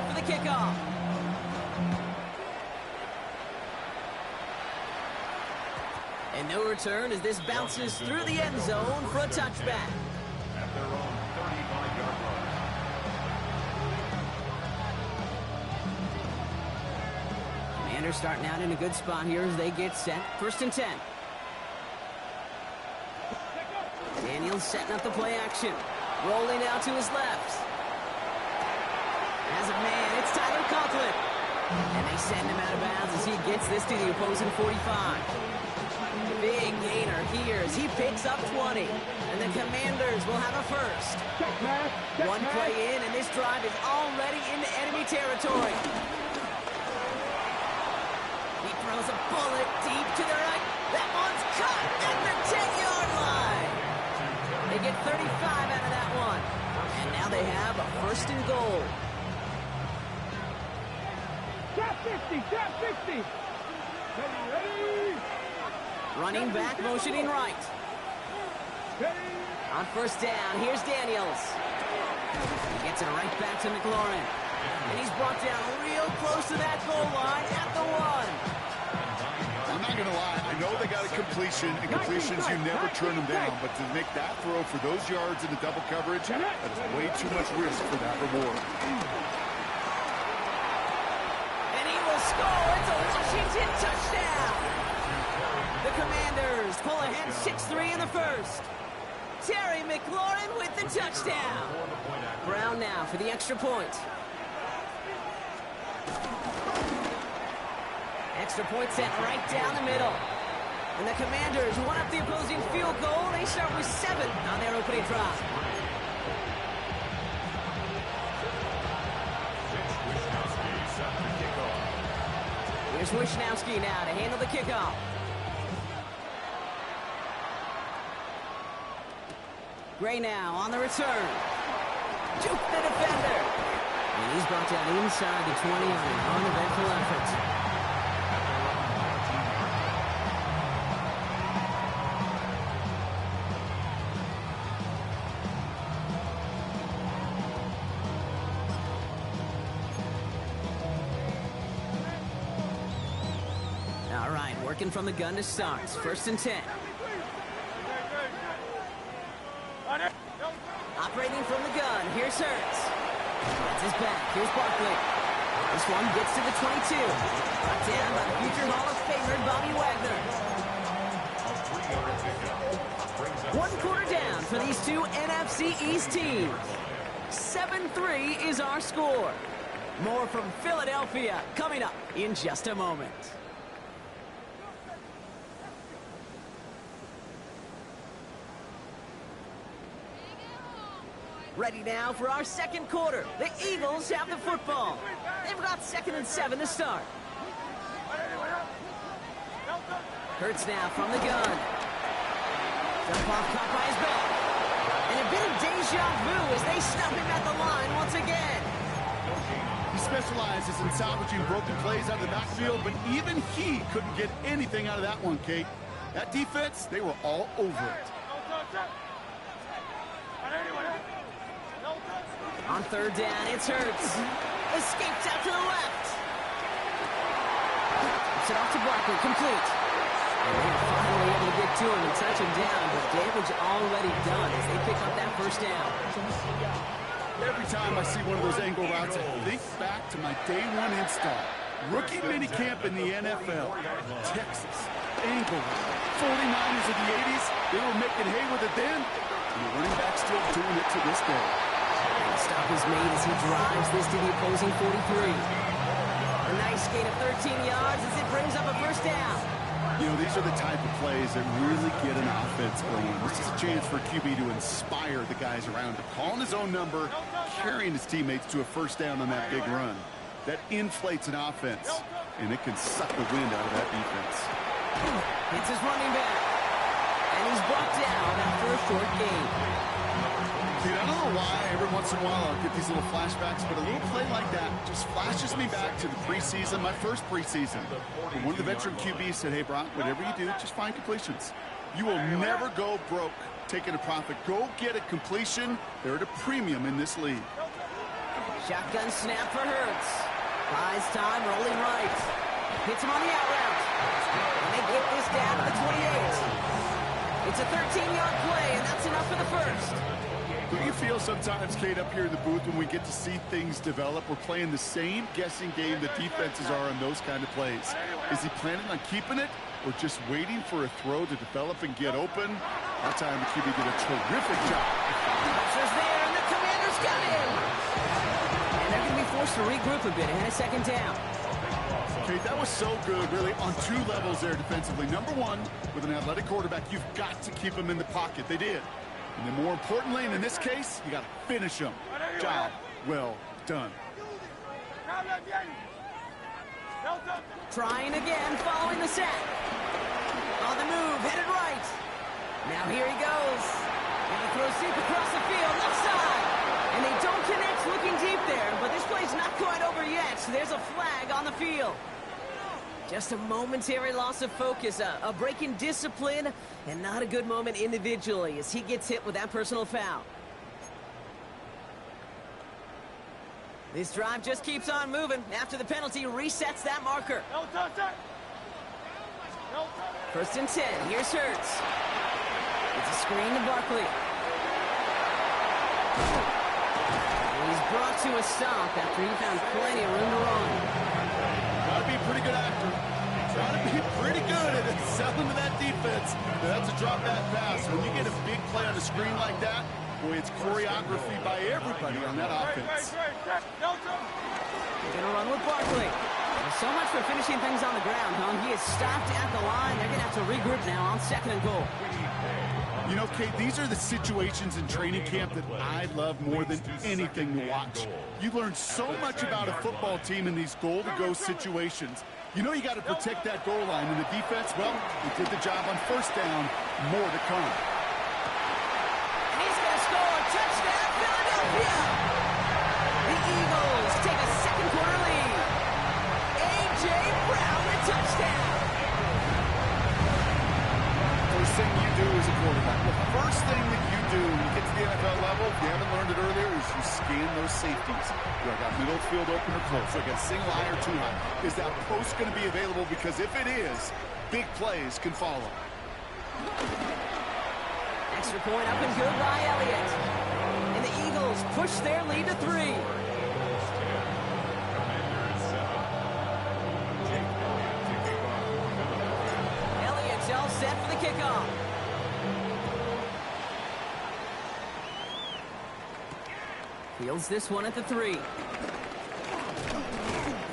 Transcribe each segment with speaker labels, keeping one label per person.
Speaker 1: for the kickoff. And no return as this bounces through the end zone for a touchback.
Speaker 2: At their own 35-yard line.
Speaker 1: Commanders starting out in a good spot here as they get set. 1st and 10. Daniels setting up the play action. Rolling out to his left. As a man, it's Tyler Conklin. And they send him out of bounds as he gets this to the opposing 45. Big gainer here as he picks up 20. And the Commanders will have a first. One play in, and this drive is already into enemy territory. He throws a bullet deep to the right. That one's caught at the 10-yard line. They get 35 out of that one. And now they have a 1st and goal.
Speaker 3: Trap 50, trap 50. Ready.
Speaker 1: Running back, motioning right. On 1st down, here's Daniels. He gets it right back to McLaurin. And he's brought down real close to that goal line at the 1.
Speaker 4: I'm not going to lie. I know they got a completion, and completions, you never turn them down. But to make that throw for those yards in the double coverage, that is way too much risk for that reward.
Speaker 1: And he will score. It's a Washington touchdown. The Commanders pull ahead 6-3 in the first. Terry McLaurin with the touchdown. Brown now for the extra point. Extra point set right down the middle. And the Commanders one up the opposing field goal. They start with 7 on their opening drive. Here's Wishnowski now to handle the kickoff. Gray now on the return. Juke the defender. And he's brought down inside the 20 on an uneventful effort. All right, working from the gun to start. 1st and 10. Operating from the gun, here's Hurts. That's his back, here's Barkley. This one gets to the 22. Brought down by the future Hall of Famer, Bobby Wagner. 1 quarter down for these two NFC East teams. 7-3 is our score. More from Philadelphia coming up in just a moment. Ready now for our second quarter. The Eagles have the football. They've got 2nd and 7 to start. Hurts now from the gun. Jump off caught by his back. And a bit of deja vu as they stop him at the line once again.
Speaker 4: He specializes in salvaging broken plays out of the backfield, but even he couldn't get anything out of that one, Kate. That defense, they were all over it.
Speaker 1: On 3rd down, it's Hurts. Escapes out to the left. It's it off to Barkley, complete. And they're finally able to get to him and touch him down, but damage already done as they pick up that 1st down.
Speaker 4: Every time I see one of those angle routes, I think back to my day 1 install. Rookie minicamp in the NFL. Texas, angle route. 49ers of the 80s, they were making hay with it then, and the running back's still doing it to this day.
Speaker 1: The stop is made as he drives this to the opposing 43. A nice gain of 13 yards as it brings up a 1st down.
Speaker 4: You know, these are the type of plays that really get an offense going. This is a chance for QB to inspire the guys around him. Calling his own number, carrying his teammates to a 1st down on that big run. That inflates an offense, and it can suck the wind out of that defense.
Speaker 1: It's his running back. And he's brought down after a short gain.
Speaker 4: Dude, I don't know why every once in a while I'll get these little flashbacks, but a little play like that just flashes me back to the preseason, my first preseason. And one of the veteran QBs said, hey, Brock, whatever you do, just find completions. You will never go broke taking a profit. Go get a completion. They're at a premium in this league.
Speaker 1: Shotgun snap for Hurts. Buys time, rolling right. Hits him on the out route. And they get this down to the 28. It's a 13-yard play, and that's enough for the first.
Speaker 4: Do you feel sometimes, Kate, up here in the booth when we get to see things develop, we're playing the same guessing game the defenses are on those kind of plays? Is he planning on keeping it or just waiting for a throw to develop and get open? That time the QB did a terrific job.
Speaker 1: Pressure's there, and the Commanders got him. And they're going to be forced to regroup a bit ahead of second down.
Speaker 4: Kate, that was so good, really, on two levels there defensively. Number one, with an athletic quarterback, you've got to keep him in the pocket. They did. And then more importantly, and in this case, you got to finish him. Job well done.
Speaker 1: Trying again, following the sack. On the move, headed right. Now here he goes. And he throws deep across the field, left side. And they don't connect looking deep there, but this play's not quite over yet. So there's a flag on the field. Just a momentary loss of focus, a break in discipline, and not a good moment individually as he gets hit with that personal foul. This drive just keeps on moving. After the penalty, resets that marker. First and 10, here's Hurts. It's a screen to Barkley. And he's brought to a stop after he found plenty of room to run.
Speaker 4: Gotta be a pretty good actor. Gotta be pretty good at selling to that defense. That's a drop back pass. When you get a big play on the screen like that, boy, it's choreography by everybody on that offense.
Speaker 1: They're gonna run with Barkley. So much for finishing things on the ground, huh? He is stopped at the line. They're gonna have to regroup now on second and goal.
Speaker 4: You know, Kate, these are the situations in training camp that I love more than anything to watch. You learn so much about a football team in these goal-to-go situations. You know you got to protect that goal line, and the defense, well, they did the job on first down. More to come.
Speaker 1: And he's going to score. Touchdown, Philadelphia! The Eagles take a second quarter lead. A.J. Brown, the touchdown.
Speaker 4: First thing you do as a quarterback, the first thing that you do when you get to the NFL level, if you haven't learned it earlier, is you scan those safeties. Do I got middle field open or close? Do I got single high or two high? Is that post going to be available? Because if it is, big plays can follow.
Speaker 1: Extra point up and good by Elliott. And the Eagles push their lead to 3. Elliott's all set for the kickoff. Fields this one at the 3. And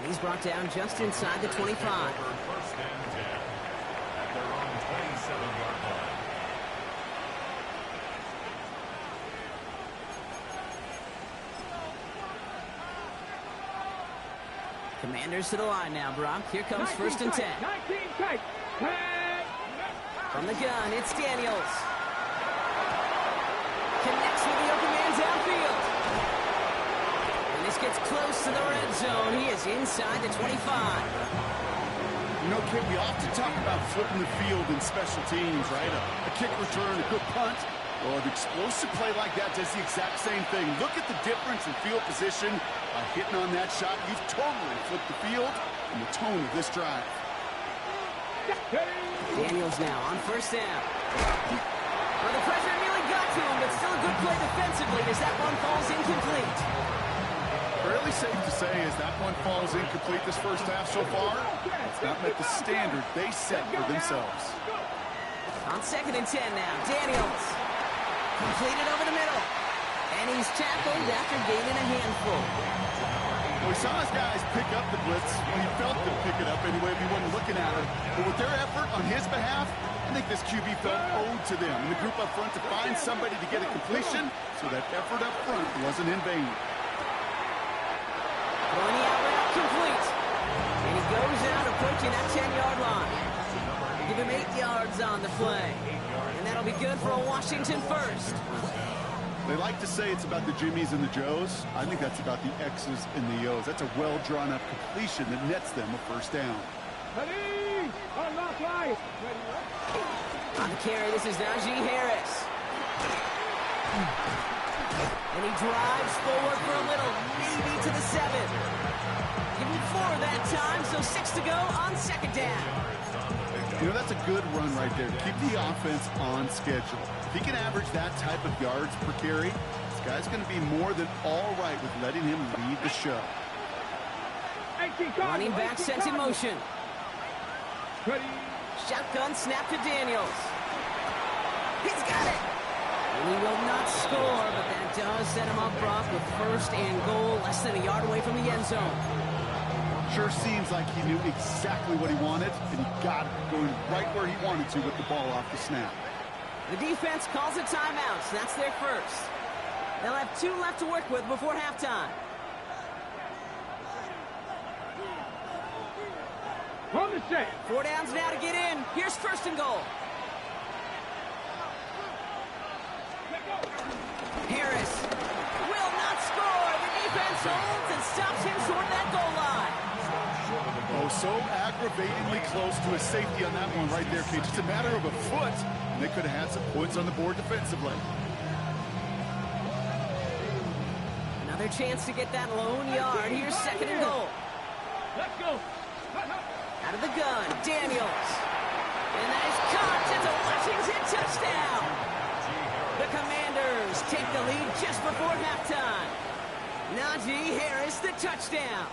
Speaker 1: he's brought down just inside the 25.
Speaker 2: First and 10 at their own 27-yard line.
Speaker 1: Commanders to the line now, Brock. Here comes first and 10.
Speaker 3: 19 tight.
Speaker 1: From the gun, it's Daniels. Connects with the open man downfield. And this gets close to the red zone. He is inside the 25.
Speaker 4: You know, Kate, we often talk about flipping the field in special teams, right? A kick return, a good punt. Well, an explosive play like that does the exact same thing. Look at the difference in field position. By hitting on that shot, you've totally flipped the field and the tone of this drive.
Speaker 1: Daniels now on first down. Well, the pressure nearly got to him, but still a good play defensively as that one falls incomplete.
Speaker 4: Fairly safe to say as that one falls incomplete this first half so far, it's not met the standard they set for themselves.
Speaker 1: On second and 10 now, Daniels. Completed over the middle. And he's tackled after gaining a handful.
Speaker 4: We saw his guys pick up the blitz. Well, he felt them pick it up anyway if he wasn't looking at it. But with their effort on his behalf, I think this QB felt owed to them. And the group up front to find somebody to get a completion, so that effort up front wasn't in vain.
Speaker 1: Throwing the out route complete. And he goes out approaching that 10-yard line. Give him 8 yards on the play. And that'll be good for a Washington first.
Speaker 4: They like to say it's about the Jimmies and the Joes. I think that's about the X's and the O's. That's a well-drawn-up completion that nets them a first down.
Speaker 3: Ready? Unlock right.
Speaker 1: On the carry, this is Najee Harris. And he drives forward for a little, maybe to the 7. Give him 4 that time, so 6 to go on second down.
Speaker 4: You know, that's a good run right there. Keep the offense on schedule. If he can average that type of yards per carry, this guy's going to be more than all right with letting him lead the show.
Speaker 1: Running back sent in motion. Shotgun snap to Daniels. He's got it. And he will not score, but that does set him up, Brock, with 1st and goal, less than a yard away from the end zone.
Speaker 4: Sure seems like he knew exactly what he wanted, and he got it going right where he wanted to with the ball off the snap.
Speaker 1: The defense calls a timeout, so that's their first. They'll have 2 left to work with before halftime.
Speaker 3: On the set.
Speaker 1: 4 downs now to get in. Here's 1st and goal. Harris will not score. The defense holds and stops him short of that goal line.
Speaker 4: Oh, so aggravatingly close to a safety on that one right there, Kate. Just a matter of a foot, and they could have had some points on the board defensively.
Speaker 1: Another chance to get that lone yard. Here's 2nd and goal.
Speaker 3: Let's go.
Speaker 1: Out of the gun, Daniels. And that is caught. It's a Washington touchdown. The Commanders take the lead just before halftime. Najee Harris, the touchdown.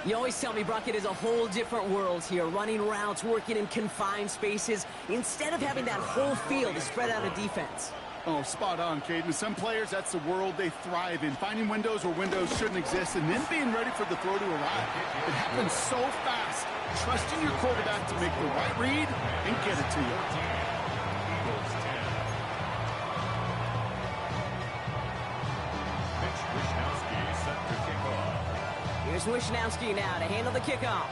Speaker 1: You always tell me, Brock, it is a whole different world here. Running routes, working in confined spaces, instead of having that whole field to spread out a defense.
Speaker 4: Oh, spot on, Caden. Some players, that's the world they thrive in. Finding windows where windows shouldn't exist and then being ready for the throw to arrive. It happens so fast. Trusting your quarterback to make the right read and get it to you.
Speaker 2: Eagles 10. Mitch Wishnowsky set to kick off.
Speaker 1: Here's Wishnowsky now to handle the kickoff.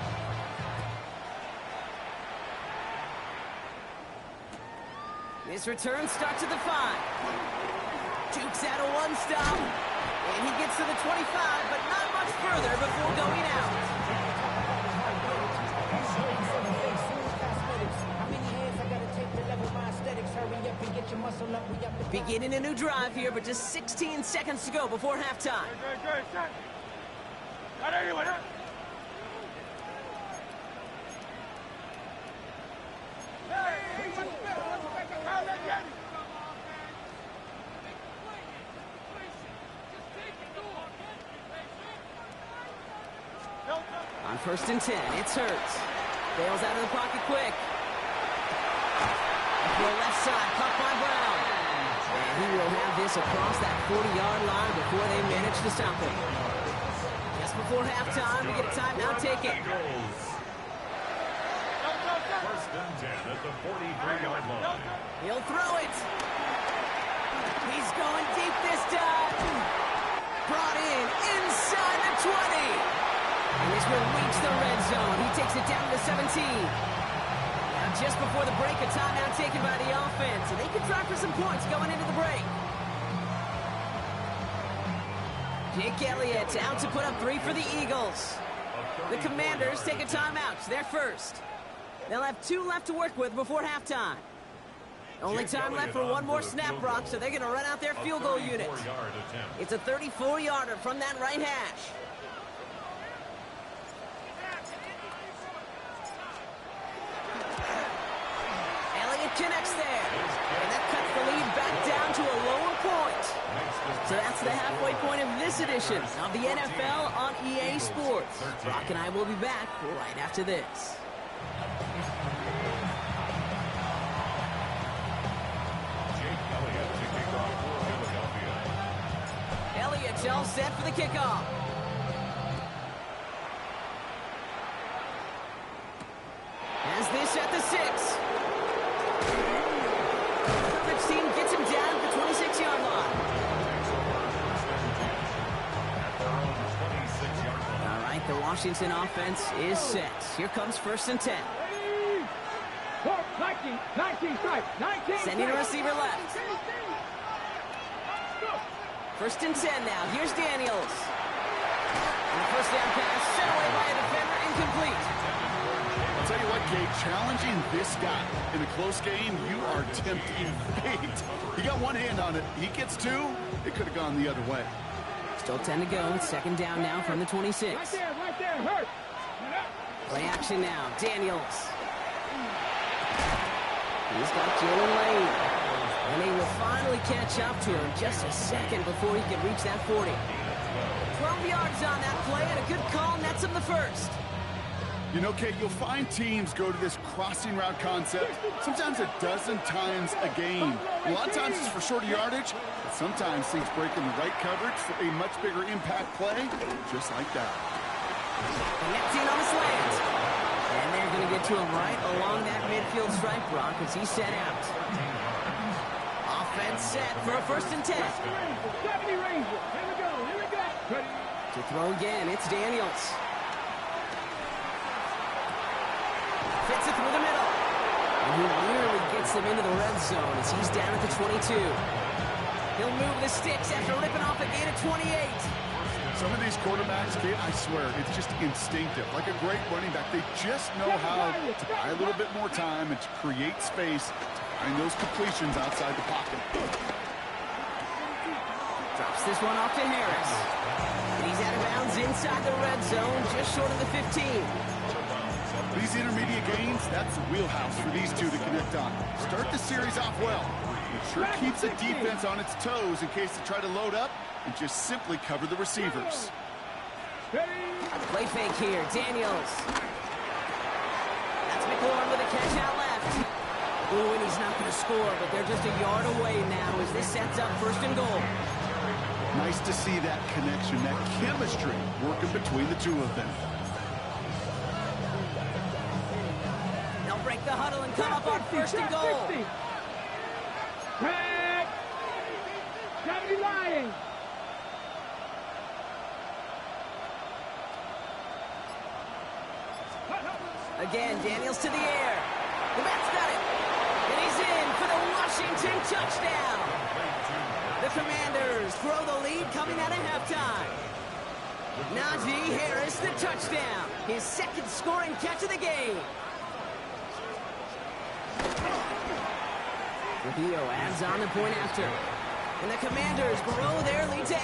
Speaker 1: This return starts at the 5. Jukes out a 1-stop. And he gets to the 25, but not much further before going out. Beginning a new drive here, but just 16 seconds to go before halftime. On 1st and 10, it's Hurts. Bails out of the pocket quick. To the left side, caught by Brown. And he will have this across that 40-yard line before they manage to stop him. Just before halftime, we get a timeout taken.
Speaker 2: 1st and 10 at the 43-yard line.
Speaker 1: He'll throw it. He's going deep this time. Brought in inside the 20. And this will reach the red zone. He takes it down to the 17. Now just before the break, a timeout taken by the offense. And they can try for some points going into the break. Jake Elliott out to put up 3 for the Eagles. The Commanders take a timeout. They're first. They'll have 2 left to work with before halftime. Only time left for 1 more snap, Brock, so they're going to run out their field goal unit. It's a 34-yarder from that right hash. Elliott connects there. And that cuts the lead back down to a lower point. So that's the halfway point of this edition of the NFL on EA Sports. Brock and I will be back right after this. Elliott's all set for the kickoff. Has this at the 6. Coverage team gets him down at the 26-yard line. All right, the Washington offense is set. Here comes 1st and 10.
Speaker 3: 19 strike. 19
Speaker 1: Sending a receiver left. 1st and 10 now. Here's Daniels. And the 1st down pass set away by a defender, incomplete.
Speaker 4: It's tell you what, Kate, challenging this guy in a close game, you are tempting fate. He got one hand on it. He gets two. It could have gone the other way.
Speaker 1: Still 10 to go. Second down now from the 26.
Speaker 3: Right there, hurt.
Speaker 1: Play action now. Daniels. He's got Jalen Lane. And he will finally catch up to him just a second before he can reach that 40. 12 yards on that play, and a good call nets him the first.
Speaker 4: You know, Kate, you'll find teams go to this crossing route concept sometimes a dozen times a game. A lot of times it's for shorter yardage, but sometimes things break in the right coverage for a much bigger impact play, just like that.
Speaker 1: Connecting on the slant. And they're going to get to him right along that midfield stripe, Brock, as he set out. Offense set for a 1st and 10.
Speaker 3: 70 Ranger. Here we go. Ready.
Speaker 1: To throw again, it's Daniels. Fits it through the middle. And he nearly gets them into the red zone as he's down at the 22. He'll move the sticks after ripping off a gain of 28.
Speaker 4: Some of these quarterbacks, Kate, I swear, it's just instinctive. Like a great running back, they just know how to buy a little bit more time and to create space to find those completions outside the pocket.
Speaker 1: Drops this one off to Harris. And he's out of bounds inside the red zone, just short of the 15.
Speaker 4: These intermediate gains, that's the wheelhouse for these two to connect on. Start the series off well. It sure keeps the defense on its toes in case they try to load up and just simply cover the receivers.
Speaker 1: Play fake here, Daniels. That's McLaurin with a catch out left. Ooh, and he's not going to score, but they're just a yard away now as this sets up 1st and goal.
Speaker 4: Nice to see that connection, that chemistry working between the two of them.
Speaker 1: They'll break the huddle and come up on 1st and goal.
Speaker 3: Tag. 70 Lions.
Speaker 1: Again, Daniels to the air. The bat's got it. And he's in for the Washington touchdown. The Commanders throw the lead coming out of halftime. Najee Harris, the touchdown. His 2nd scoring catch of the game. Rubio adds on the point after. And the Commanders grow their lead to 8.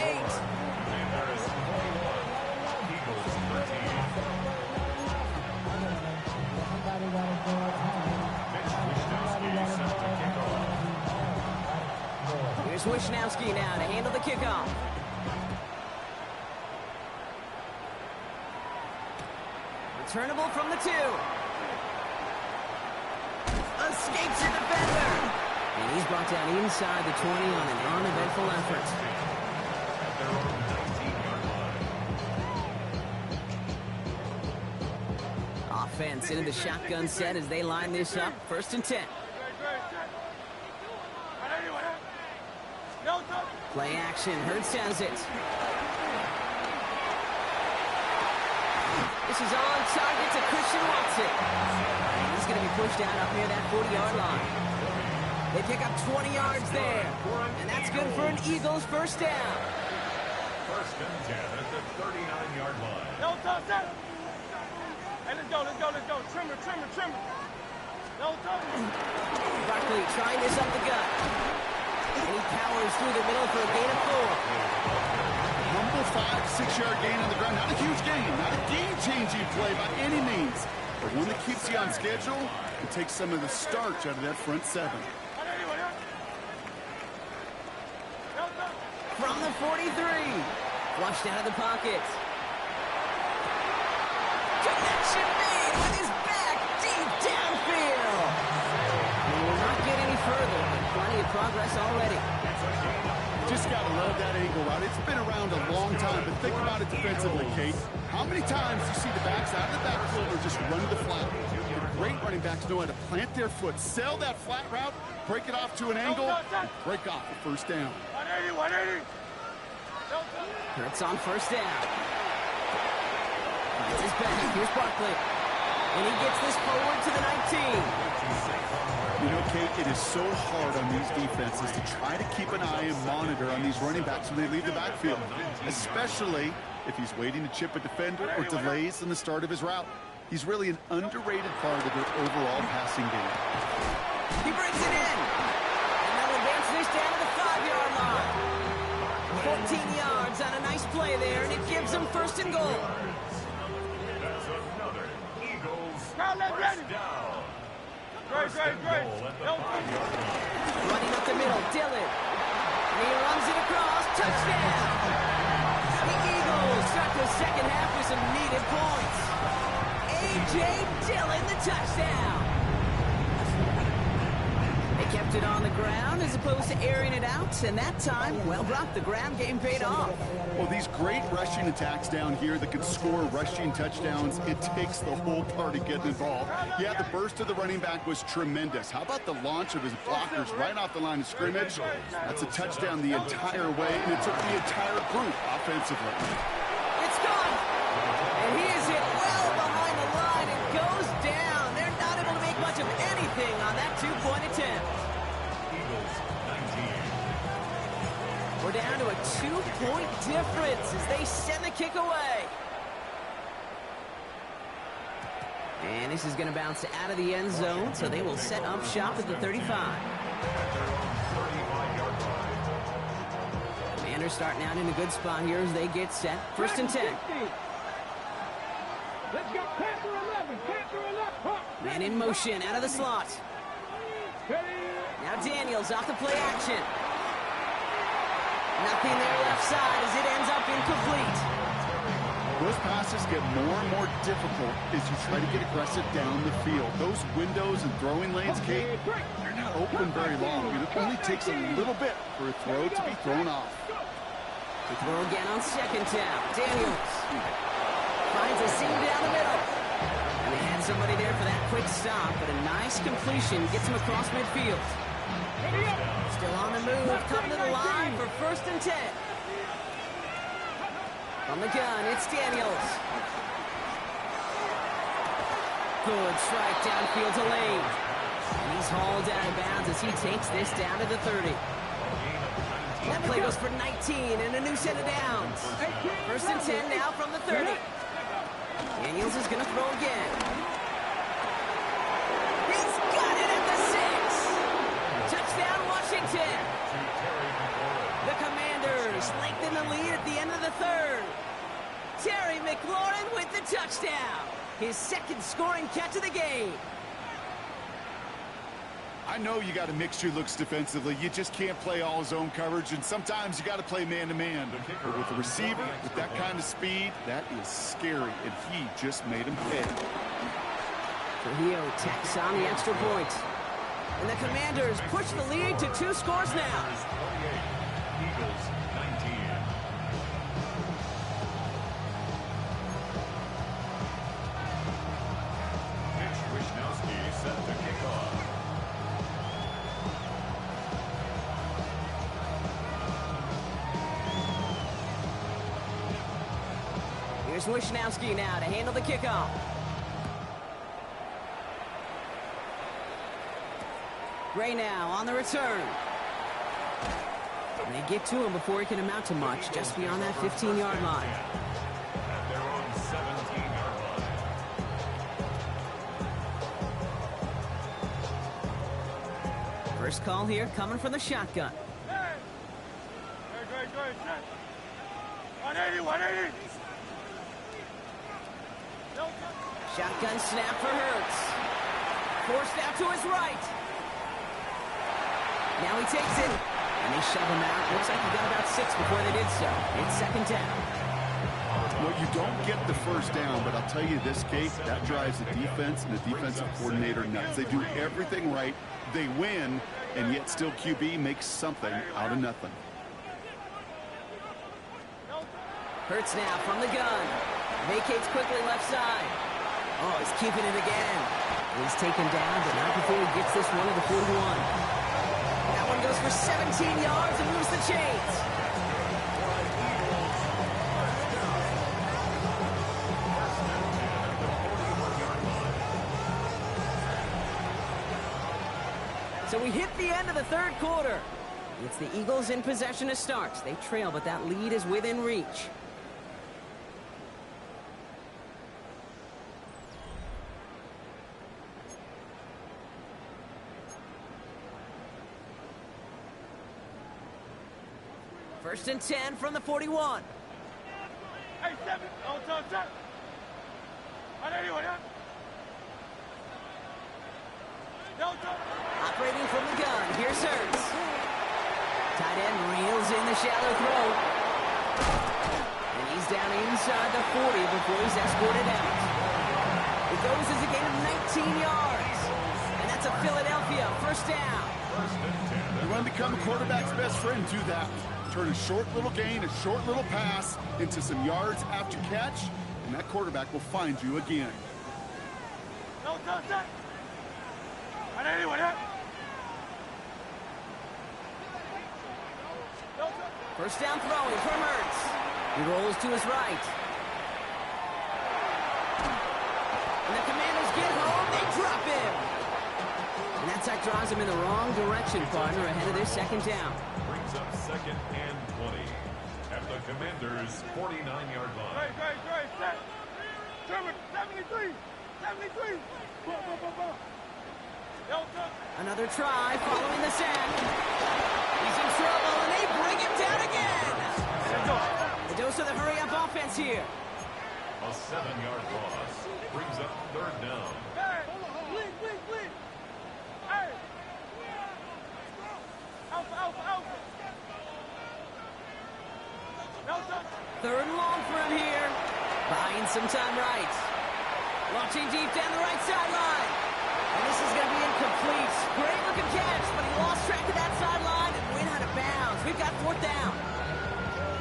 Speaker 1: Here's Wishnowski now to handle the kickoff. Returnable from the 2. Escapes a defender. And he's brought down inside the 20 on an uneventful effort. Offense into the shotgun set as they line this up. 1st and 10. Play action. Hurts has it. This is on target to Christian Watson. And he's going to be pushed out up near that 40-yard line. They pick up 20 yards there. And that's good for an Eagles 1st down.
Speaker 2: 1st and 10 at the 39-yard line.
Speaker 5: No touch that. Hey, let's go. Trimmer. No touch.
Speaker 1: Barkley trying this up the gut. And he powers through the middle for a gain of 4.
Speaker 4: Humble 5-6-yard gain on the ground. Not a huge gain, not a game-changing play by any means, but one that keeps you on schedule and takes some of the starch out of that front 7.
Speaker 1: From the 43. Flushed out of the pocket. Connection made with his back deep downfield. And will not get any further, but plenty of progress already.
Speaker 4: Just gotta love that angle route. It's been around a long time, but think about it defensively, Kate. How many times do you see the backs out of the backfield or just run to the flat? The great running backs know how to plant their foot, sell that flat route, break it off to an angle, and break off the 1st down.
Speaker 5: 180.
Speaker 1: Hurts on 1st down. Finds his back. Here's Barkley. And he gets this forward to the 19.
Speaker 4: You know, Kate, it is so hard on these defenses to try to keep an eye and monitor on these running backs when they leave the backfield, especially if he's waiting to chip a defender or delays in the start of his route. He's really an underrated part of their overall passing game.
Speaker 1: He brings it in. And they'll advance this down to the 5-yard line. 14 yards on a nice play there, and it gives them first and goal.
Speaker 2: That's another Eagles
Speaker 5: Crowd, let's
Speaker 2: first
Speaker 5: ready.
Speaker 2: down.
Speaker 5: Great,
Speaker 2: First and
Speaker 5: great.
Speaker 2: goal at the
Speaker 5: Don't
Speaker 2: 5-yard line.
Speaker 1: Running up the middle, Dillon. And he runs it across. Touchdown. The Eagles start the second half with some needed points. A.J. Dillon, the touchdown. They kept it on the ground as opposed to airing it out, and that time, well, Brock, the ground game paid off.
Speaker 4: Well, these great rushing attacks down here that can score rushing touchdowns, it takes the whole party getting involved. Yeah, the burst of the running back was tremendous. How about the launch of his blockers right off the line of scrimmage? That's a touchdown the entire way, and it took the entire group offensively.
Speaker 1: It's gone. And he is hit well behind the line and goes down. They're not able to make much of anything on that two-point attempt.
Speaker 2: Eagles 19.
Speaker 1: We're down to a 2-point difference as they send the kick away. And this is going to bounce out of the end zone, so they will set up shop at the 35.
Speaker 2: At their own 35-yard line.
Speaker 1: Commanders starting out in a good spot here as they get set. First and 10.
Speaker 3: Let's go. Panther 11. Panther 11. Huh.
Speaker 1: Man in motion out of the slot.
Speaker 3: Ready.
Speaker 1: Now Daniels off the play action. Nothing there left side as it ends up incomplete.
Speaker 4: Those passes get more and more difficult as you try to get aggressive down the field. Those windows and throwing lanes, Kate, they're not open very long. It only takes a little bit for a throw to be thrown off.
Speaker 1: The throw again on second down. Daniels finds a seam down the middle. And they had somebody there for that quick stop, but a nice completion gets him across midfield. Still on the move, coming to the line for first and 10. From the gun, it's Daniels. Good strike downfield to Lane. And he's hauled out of bounds as he takes this down to the 30. That play goes for 19 and a new set of downs. First and 10 now from the 30. Daniels is going to throw again. He's got it at the 6. Touchdown, Washington. The Commanders lengthen the lead at the end of the third. Terry McLaurin with the touchdown. His second scoring catch of the game.
Speaker 4: I know you got to mix your looks defensively. You just can't play all zone coverage, and sometimes you got to play man-to-man. But with a receiver with that kind of speed, that is scary, and he just made him pay.
Speaker 1: Trujillo tacks on the extra point. And the Commanders push the lead to 2 scores now.
Speaker 2: 28, Eagles 19. Mitch Wishnowsky set to kick off.
Speaker 1: Here's Wishnowsky now to handle the kickoff. Gray now on the return. And they get to him before he can amount to much, just beyond that 15-yard line.
Speaker 2: At their own 17-yard line.
Speaker 1: First call here coming from the shotgun.
Speaker 5: Hey. Great. 180, 180.
Speaker 1: Shotgun snap for Hurts. Forced out to his right. Now he takes it. And they shove him out. Looks like he got about 6 before they did so. It's second down.
Speaker 4: Well, you don't get the first down, but I'll tell you this, Kate, that drives the defense and the defensive coordinator nuts. They do everything right. They win, and yet still QB makes something out of nothing.
Speaker 1: Hurts now from the gun. Vacates quickly left side. Oh, he's keeping it again. And he's taken down, but not before he gets this one to the 41. That one goes for 17 yards and moves the chains. So we hit the end of the third quarter. It's the Eagles in possession to start. They trail, but that lead is within reach. First and 10 from the 41.
Speaker 5: Hey, 7. On touch. On anyone, huh? No touch.
Speaker 1: Operating from the gun, here's Hurts. Tight end reels in the shallow throw. And he's down inside the 40 before he's escorted out. It goes as a gain of 19 yards. And that's a Philadelphia first down.
Speaker 4: You want to become a quarterback's best friend, do that. Turn a short little gain, a short little pass into some yards after catch, and that quarterback will find you again.
Speaker 5: No touch. On anyone, huh? No touch.
Speaker 1: First down throwing from Hurts. He rolls to his right. And the Commanders get home. They drop him. And that sack drives him in the wrong direction, partner, ahead of their second down.
Speaker 2: Brings up second and 20 at the Commanders' 49-yard line.
Speaker 5: Great. Set. Trimmer, 73. 73. Go. No touch.
Speaker 1: Another try following the sack. He's in trouble, and they bring him down again. The dose of the hurry-up offense here.
Speaker 2: A 7-yard loss brings up third down.
Speaker 5: Hey, blitz. Hey. Alpha. No touch.
Speaker 1: Third and long for him here. Buying some time right. Launching deep down the right sideline. And this is going to be incomplete. Great looking catch, but he lost track of that sideline and went out of bounds. We've got fourth down.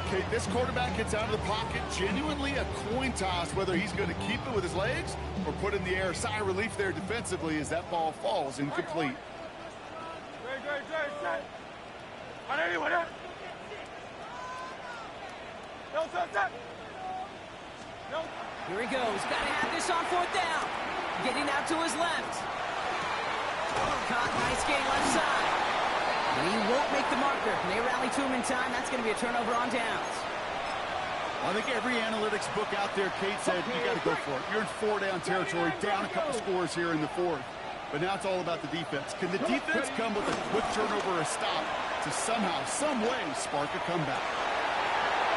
Speaker 4: Okay, this quarterback gets out of the pocket, genuinely a coin toss whether he's going to keep it with his legs or put it in the air. Sigh of relief there defensively as that ball falls incomplete.
Speaker 5: Great. Set. On anyone, huh? No touch. No.
Speaker 1: Here he goes. Got to have this on fourth down. Getting out to his left. Caught, nice gain left side. And he won't make the marker. And they rally to him in time. That's going to be a turnover on downs.
Speaker 4: I think every analytics book out there, Kate said, you got to go for it. You're in four-down territory, down a couple scores here in the fourth. But now it's all about the defense. Can the defense come with a quick turnover or a stop to somehow, some way, spark a comeback?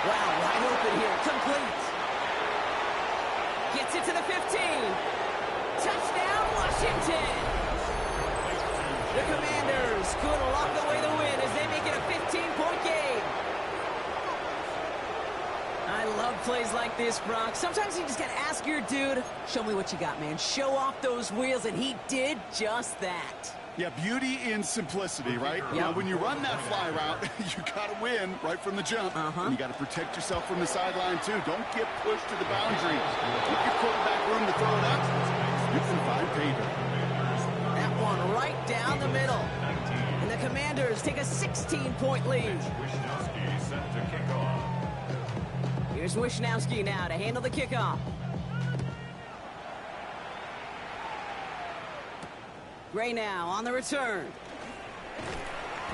Speaker 1: Wow, wide open here. Complete. Gets it to the 15. Touchdown, Washington. The Commanders could lock away the win as they make it a 15-point game. I love plays like this, Brock. Sometimes you just got to ask your dude, show me what you got, man. Show off those wheels, and he did just that.
Speaker 4: Yeah, beauty in simplicity, right?
Speaker 1: Yeah.
Speaker 4: Now, when you run that fly route, you got to win right from the jump. And you got to protect yourself from the sideline, too. Don't get pushed to the boundary. Give your quarterback room to throw it up. You can find pay dirt.
Speaker 1: That one right down the middle. And the Commanders take a 16-point lead.
Speaker 2: Wisnowski set to kick off.
Speaker 1: Here's Wisnowski now to handle the kickoff. Gray now on the return.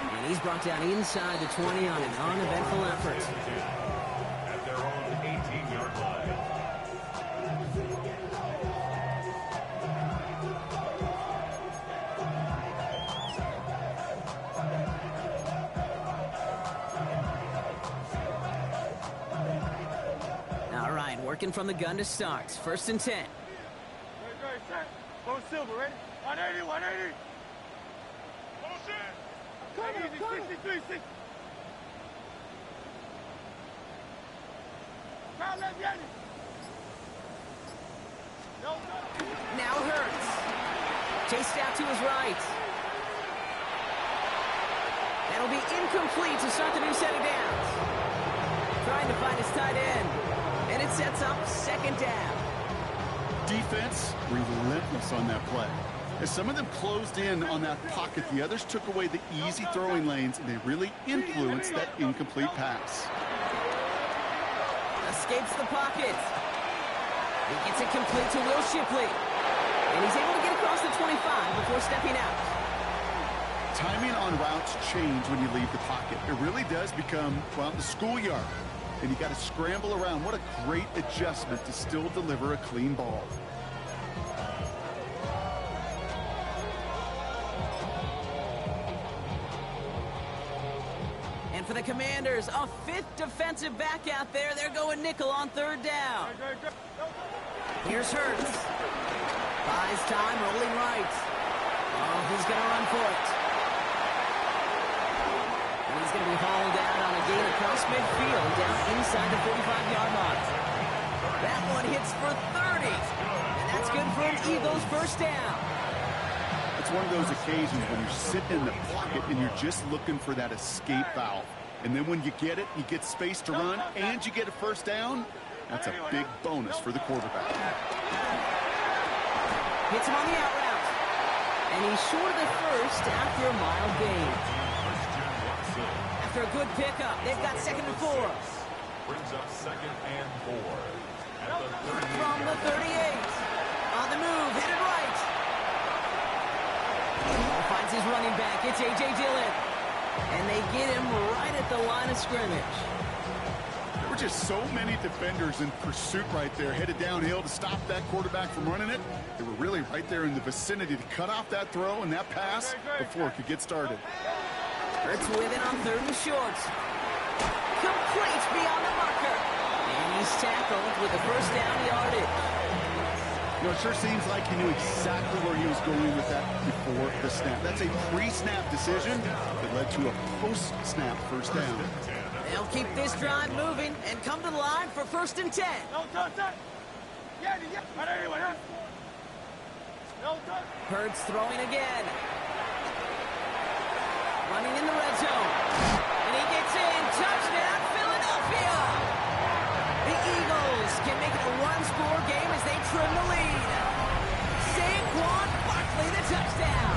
Speaker 1: And he's brought down inside the 20 on an uneventful effort.
Speaker 2: At their own 18-yard line.
Speaker 1: All right, working from the gun to start. First and 10.
Speaker 5: Great. Set. Go Silver, ready? 180. 180. Come 63. 60. Crowd left, Yanni. No touch.
Speaker 1: Now Hurts. Chased out to his right. That'll be incomplete to start the new set of downs. Trying to find his tight end. And it sets up second down.
Speaker 4: Defense, relentless on that play. As some of them closed in on that pocket, the others took away the easy throwing lanes, and they really influenced that incomplete pass.
Speaker 1: Escapes the pocket. He gets it complete to Will Shipley. And he's able to get across the 25 before stepping out.
Speaker 4: Timing on routes change when you leave the pocket. It really does become, well, the schoolyard. And you got to scramble around. What a great adjustment to still deliver a clean ball.
Speaker 1: And for the Commanders, Commanders, a fifth defensive back out there. They're going nickel on third down. Here's Hurts. Buys time, rolling right. Oh, he's going to run for it. And he's going to be hauled out on a gain across midfield, down inside the 45-yard line. That one hits for 30. And that's good for an Eagles first down.
Speaker 4: It's one of those occasions when you're sitting in the pocket and you're just looking for that escape valve. And then when you get it, you get space to run, and you get a first down. That's a big bonus for the quarterback.
Speaker 1: Hits him on the out route. And he's short of the first after a mile gain. After a good pickup, they've got 2nd and 4.
Speaker 2: Brings up 2nd and 4. At the 38.
Speaker 1: From the 38. On the move, headed right. Finds his running back. It's A.J. Dillon. And they get him right at the line of scrimmage.
Speaker 4: There were just so many defenders in pursuit right there, headed downhill to stop that quarterback from running it. They were really right there in the vicinity to cut off that throw and that pass before it could get started.
Speaker 1: Hurts with it on 3rd and short. Complete beyond the marker. And he's tackled with the first down yardage.
Speaker 4: You know, it sure seems like he knew exactly where he was going with that before the snap. That's a pre-snap decision that led to a post-snap first down.
Speaker 1: They'll keep this drive moving and come to the line for 1st and 10. Hurts throwing again. Running in the red zone. And he gets in. Touchdown, Philadelphia! The Eagles can make it a one-score game as they trim the lead. Saquon Barkley, the touchdown.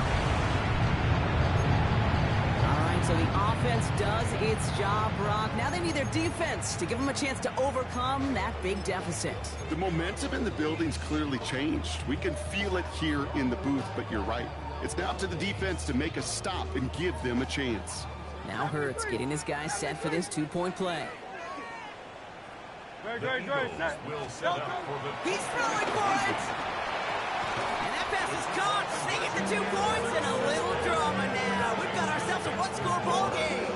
Speaker 1: All right, so the offense does its job, Brock. Now they need their defense to give them a chance to overcome that big deficit.
Speaker 4: The momentum in the building's clearly changed. We can feel it here in the booth, but you're right. It's now to the defense to make a stop and give them a chance.
Speaker 1: Now Hurts getting his guys set for this two-point play.
Speaker 2: The Eagles will set up for the...
Speaker 1: He's throwing for it! And that pass is caught. They get the 2 points and a little drama now. We've got ourselves a one-score ball game.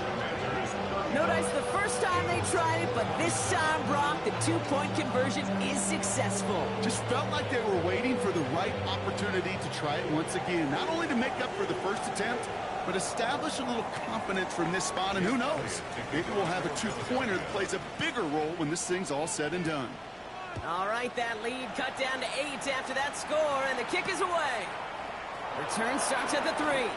Speaker 1: Notice the first time they tried it, but this time, Brock, the 2-point conversion is successful.
Speaker 4: Just felt like they were waiting for the right opportunity to try it once again. Not only to make up for the first attempt, but establish a little confidence from this spot. And who knows, maybe we'll have a 2-pointer that plays a bigger role when this thing's all said and done.
Speaker 1: All right, that lead cut down to 8 after that score, and the kick is away. Return starts at the 3.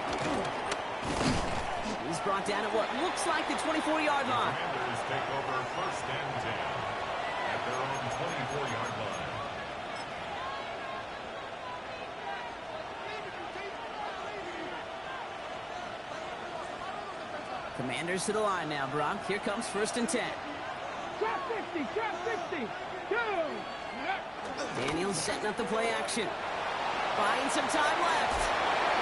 Speaker 1: He's brought down at what looks like the 24-yard line.
Speaker 2: Commanders take over 1st and 10 at their own 24-yard line.
Speaker 1: Commanders to the line now, Brock. Here comes 1st and 10.
Speaker 3: Trap 60, trap 60. 2.
Speaker 1: Daniels setting up the play action. Buying some time left.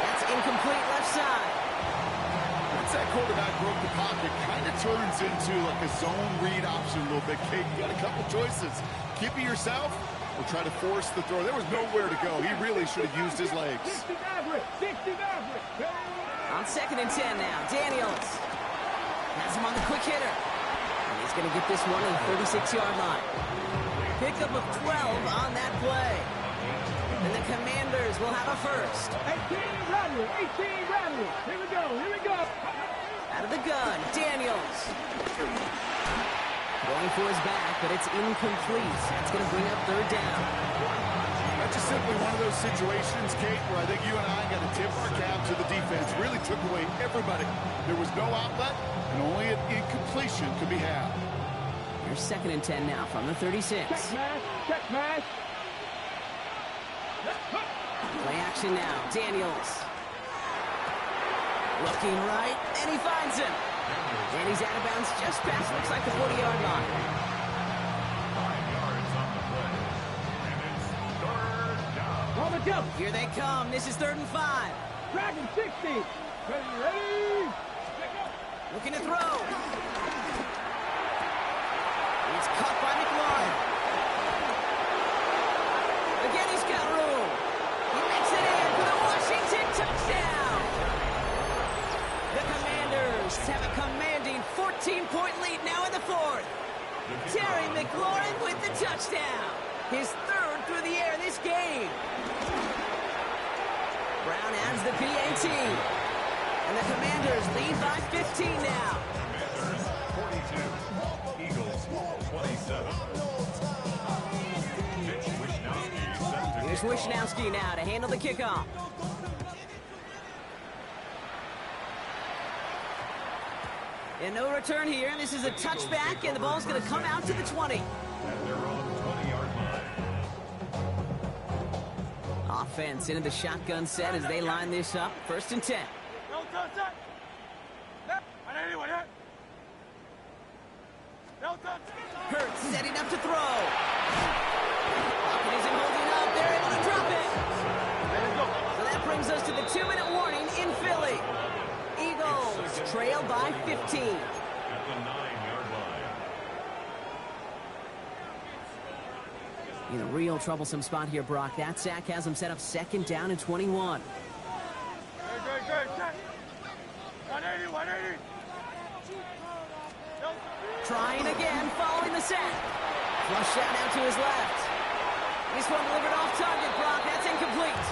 Speaker 1: That's incomplete left side.
Speaker 4: Once that quarterback broke the pocket, kind of turns into like a zone read option a little bit. Kate, you got a couple choices. Keep it yourself or try to force the throw. There was nowhere to go. He really should have used his legs.
Speaker 3: 60 Maverick, 60 Maverick.
Speaker 1: On 2nd and 10 now, Daniels has him on the quick hitter. And he's going to get this one to the 36-yard line. Pickup of 12 on that play. And the Commanders will have a first.
Speaker 3: 18 Rattler, 18 Rattler. Here we go, here we go.
Speaker 1: Out of the gun, Daniels. Going for his back, but it's incomplete. That's going to bring up 3rd down.
Speaker 4: That's just simply one of those situations, Kate, where I think you and I got to tip our cap to the defense. Really took away everybody. There was no outlet, and only an incompletion could be had.
Speaker 1: Here's 2nd and 10 now from the 36.
Speaker 3: Check smash, check smash.
Speaker 1: Play action now, Daniels. Looking right, and he finds him. And he's out of bounds just past, looks like the 40-yard line.
Speaker 2: 5 yards on the play. And it's 3rd down.
Speaker 3: On the jump.
Speaker 1: Here they come. This is 3rd and 5.
Speaker 3: Dragon 60. Ready.
Speaker 1: Looking to throw. It's caught by McLaurin. Again, he's got room. He makes it in for the Washington touchdown. The Commanders have a commanding 14-point lead Terry McLaurin with the touchdown. His third through the air this game. Brown adds the PAT. And the Commanders lead by 15 now.
Speaker 2: Commanders 42, Eagles 27. Mitch Wishnowsky set to
Speaker 1: Here's Wishnowsky now to handle the kickoff. And no return here. This is a touchback, and the ball's going to come out to the 20.
Speaker 2: at their own 20-yard line.
Speaker 1: Offense into the shotgun set as they line this up. 1st and 10. Hurts setting up to throw. Pocket isn't holding up. They're able to drop it. So that brings us to the 2-minute warning in Philly. Eagles trail by 15.
Speaker 2: At the 9-yard line.
Speaker 1: In a real troublesome spot here, Brock. That sack has them set up 2nd down and 21. Trying again, following the sack. Flush out out to his left. This one delivered off target, Brock. That's incomplete.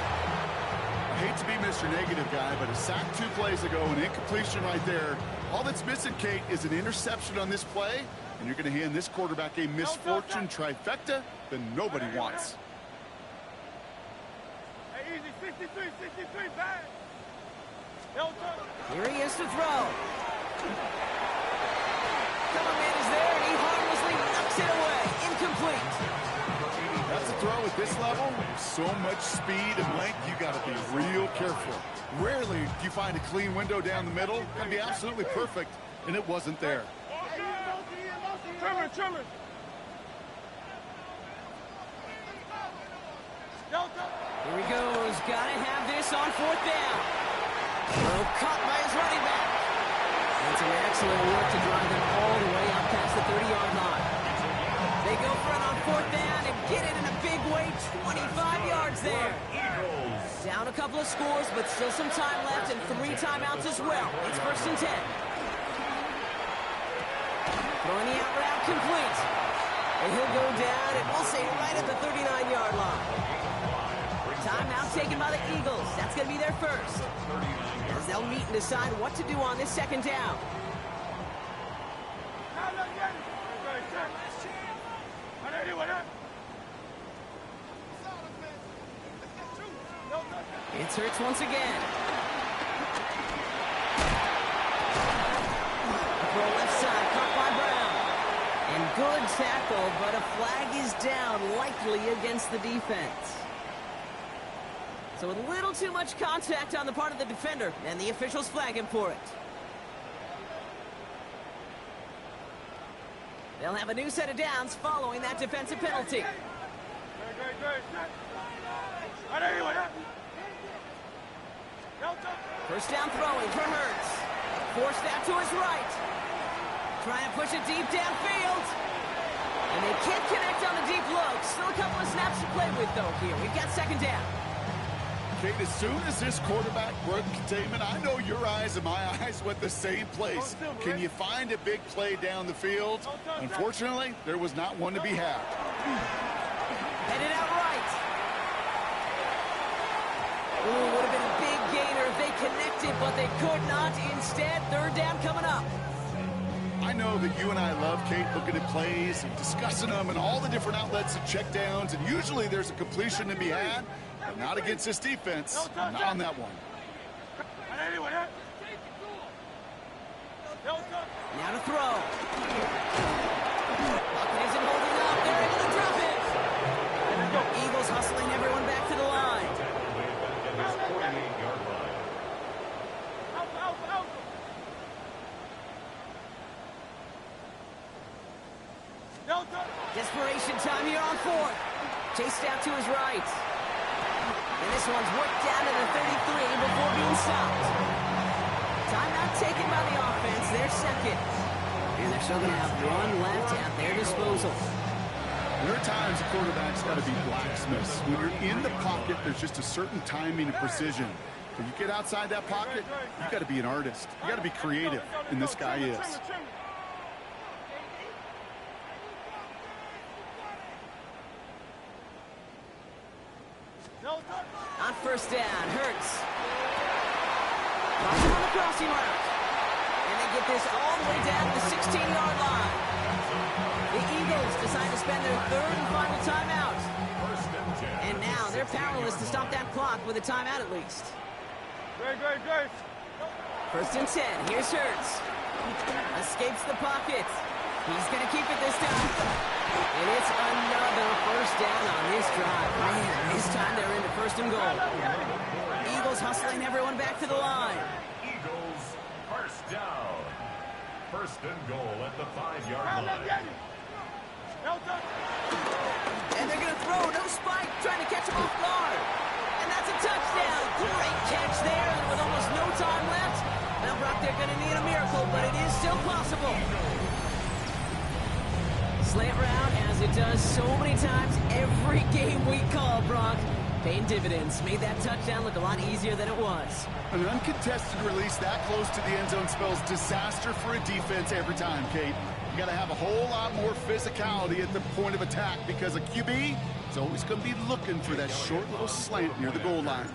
Speaker 4: I hate to be Mr. Negative guy, but a sack 2 plays ago, an incompletion right there. All that's missing, Kate, is an interception on this play, and you're going to hand this quarterback a misfortune trifecta that nobody wants.
Speaker 5: Hey, easy, 63, back.
Speaker 1: Here he is to throw. Cover man is there, and he harmlessly knocks it away. Incomplete.
Speaker 4: That's a throw at this level. So much speed and length, you got to be real careful. Rarely do you find a clean window down the middle. It'd be absolutely perfect, and it wasn't there.
Speaker 5: Trimmer.
Speaker 1: Here he goes. Gotta have this on 4th down. Well, caught by his running back. That's an excellent work to drive them all the way up past the 30-yard line. They go for it on 4th down and get it in a big way. 25 yards there. Down a couple of scores, but still some time left and 3 timeouts as well. It's 1st and 10. Throwing the out route complete. And he'll go down, and we'll say right at the 39-yard line. Timeout taken by the Eagles. That's going to be their first. As they'll meet and decide what to do on this 2nd down. It's Hurts once again. Throw left side, caught by Brown. And good tackle, but a flag is down, likely against the defense. So a little too much contact on the part of the defender, and the officials flag him for it. They'll have a new set of downs following that defensive penalty. First down throwing for Hurts. Forced out to his right. Trying to push it deep downfield. And they can't connect on the deep look. Still a couple of snaps to play with, though, here. We've got 2nd down.
Speaker 4: Kate, as soon as this quarterback broke containment, I know your eyes and my eyes went the same place. Can you find a big play down the field? Unfortunately, there was not one to be had.
Speaker 1: Headed out right. Ooh, would have been a big gainer if they connected, but they could not. Instead, 3rd down coming up.
Speaker 4: I know that you and I love, Kate, looking at plays and discussing them and all the different outlets and checkdowns, and usually there's a completion to be had, but not against this defense. Not on that one.
Speaker 1: Now to throw. Pocket isn't holding up. They're able to drop it. Eagles hustling everyone back to the line. Desperation time here on 4th. Chased out to his right. And this one's worked down to the 33 before being stopped. Timeout taken by the offense. They're 2nd. And they're still going to have 1 left at their disposal.
Speaker 4: There are times the quarterback's got to be blacksmiths. When you're in the pocket, there's just a certain timing and precision. When you get outside that pocket, you got to be an artist. You got to be creative, and this guy is.
Speaker 5: No touch.
Speaker 1: On first down, Hurts. Crossing on the crossing route. And they get this all the way down to the 16-yard line. The Eagles decide to spend their third and final timeout. And now they're powerless to stop that clock with a timeout at least.
Speaker 5: Great, great, great.
Speaker 1: First and 10. Here's Hurts. Escapes the pocket. He's going to keep it this time. And it's another first down on this drive. Man, this time they're into first and goal. Eagles hustling everyone back to the line.
Speaker 2: Eagles first down. First and goal at the 5-yard line.
Speaker 5: No touch.
Speaker 1: And they're going to throw. No spike. Trying to catch him off guard. And that's a touchdown. Great catch there. And with almost no time left. Now, Brock, they're going to need a miracle, but it is still possible. Slant route, as it does so many times every game we call, Brock. Paying dividends. Made that touchdown look a lot easier than it was.
Speaker 4: An uncontested release that close to the end zone spells disaster for a defense every time, Kate. You got to have a whole lot more physicality at the point of attack because a QB is always going to be looking for that short little slant near the goal line.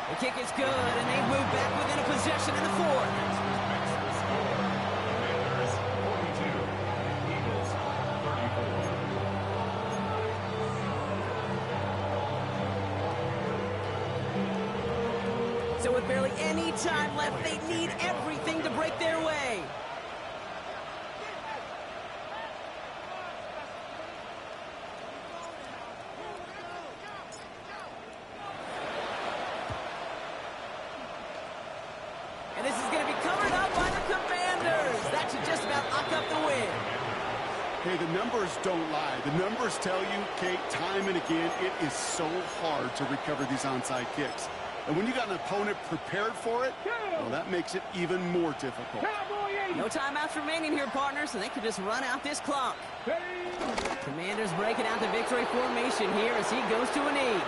Speaker 1: The kick is good, and they move back within a possession in the fourth.
Speaker 2: Commanders 42, Eagles 34.
Speaker 1: So with barely any time left, they need everything to break their way. And this is going to be covered up by the Commanders. That should just about lock up the win.
Speaker 4: Hey, the numbers don't lie. The numbers tell you, Kate, time and again, it is so hard to recover these onside kicks. And when you got an opponent prepared for it, well, that makes it even more difficult.
Speaker 1: No timeouts remaining here, partners, so they can just run out this clock. Commanders breaking out the victory formation here as he goes to a knee.